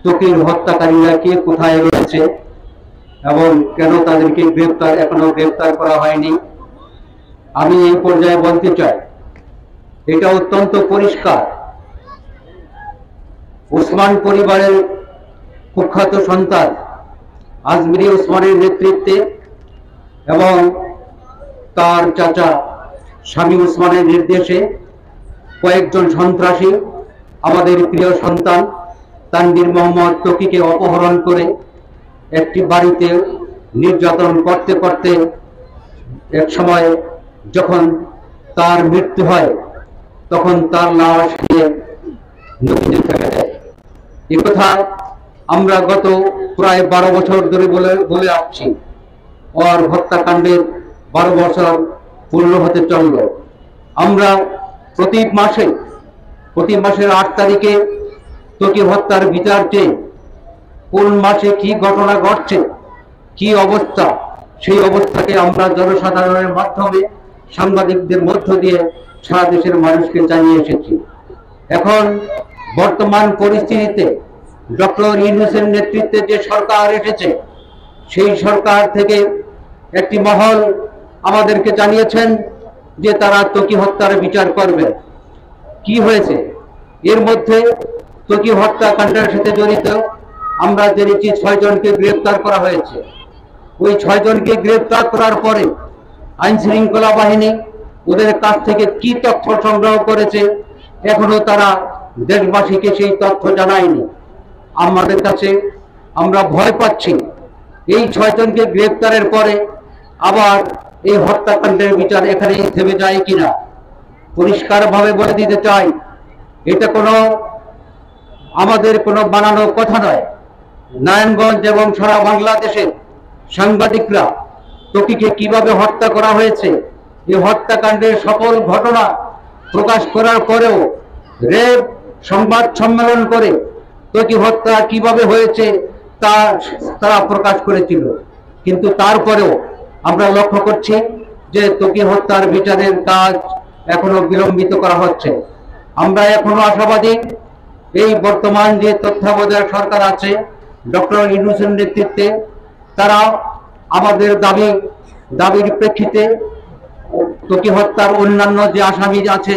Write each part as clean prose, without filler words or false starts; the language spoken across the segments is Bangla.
ত্বকীর হত্যাকারীরা কে কোথায় রয়েছে এবং কেন তাদেরকে এখনো গ্রেফতার করা হয়নি। আমি এই পর্যায়ে বলতে চাই, এটা অত্যন্ত পরিষ্কার, ওসমান পরিবারের কুখ্যাত সন্তান আজমিরি ওসমানের নেতৃত্বে এবং তার চাচা শামীম ওসমানের নির্দেশে কয়েকজন সন্ত্রাসী আমাদের প্রিয় সন্তান তানভীর মোহাম্মদ ত্বকীকে অপহরণ করে একটি বাড়িতে নির্যাতন করতে করতে এক সময় যখন তার মৃত্যু হয় তখন তার লাশ নিয়ে নদীতে ফেলে দেয়। এ কথা আমরা গত প্রায় 12 বছর ধরে বলে আসছি। ওর হত্যাকাণ্ডের 12 বছর পূর্ণ হতে চলল। আমরা প্রতি মাসের 8 তারিখে ত্বকী হত্যার বিচার চেয়ে কোন মাসে কি ঘটনা ঘটছে, কি অবস্থা, সেই অবস্থাকে আমরা জনসাধারণের মাধ্যমে সাংবাদিকদের মধ্য দিয়ে সারা দেশের মানুষকে জানিয়ে এসেছি। এখন বর্তমান পরিস্থিতিতে ডক্টর ইউনূসের নেতৃত্বে যে সরকার এসেছে, সেই সরকার থেকে একটি মহল আমাদেরকে জানিয়েছেন যে তারা ত্বকী হত্যার বিচার করবে। কি হয়েছে এর মধ্যে? ত্বকী হত্যাকাণ্ডের সাথে জড়িত আমরা জেনেছি 6 জনকে গ্রেফতার করা হয়েছে। ওই 6 জনকে গ্রেফতার করার পরে আইন শৃঙ্খলা বাহিনী ওদের কাছ থেকে কি তথ্য সংগ্রহ করেছে এখনো তারা দেশবাসীকে সেই তথ্য জানায়নি। আমাদের কাছে আমরা ভয় পাচ্ছি এই 6 জনকে গ্রেফতারের পরে আবার এই হত্যাকাণ্ডের বিচার এখানেই থেমে যায় কিনা। পরিষ্কারভাবে বলে দিতে চাই, এটা আমাদের কোনো বানানো কথা নয়। নারায়ণগঞ্জ এবং সারা বাংলাদেশের সাংবাদিকরা ত্বকীকে কিভাবে হত্যা করা হয়েছে, এই হত্যাকাণ্ডের সকল ঘটনা প্রকাশ করার পরেও রেব সংবাদ সম্মেলন করে ত্বকী হত্যা কিভাবে হয়েছে তা তারা প্রকাশ করেছিল। কিন্তু তারপরেও আমরা লক্ষ্য করছি যে ত্বকী হত্যার বিচারের কাজ এখনো বিলম্বিত করা হচ্ছে। আমরা এখনো আশাবাদী এই বর্তমান যে তত্ত্বাবধায়ক সরকার আছে ডক্টর ইউনূসের নেতৃত্বে, তারা আমাদের দাবির প্রেক্ষিতে ত্বকী হত্যার অন্যান্য যে আসামি আছে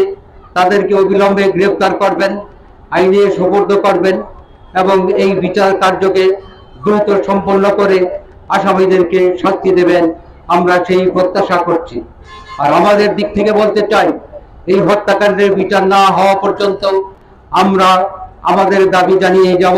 তাদেরকে অবিলম্বে গ্রেফতার করবেন, আইনে সোপর্দ করবেন এবং এই বিচার কার্যকে দ্রুত সম্পন্ন করে আসামিদেরকে শাস্তি দেবেন। আমরা সেই প্রত্যাশা করছি। আর আমাদের দিক থেকে বলতে চাই, এই হত্যাকাণ্ডের বিচার না হওয়া পর্যন্ত আমরা আমাদের দাবি জানিয়ে যাব।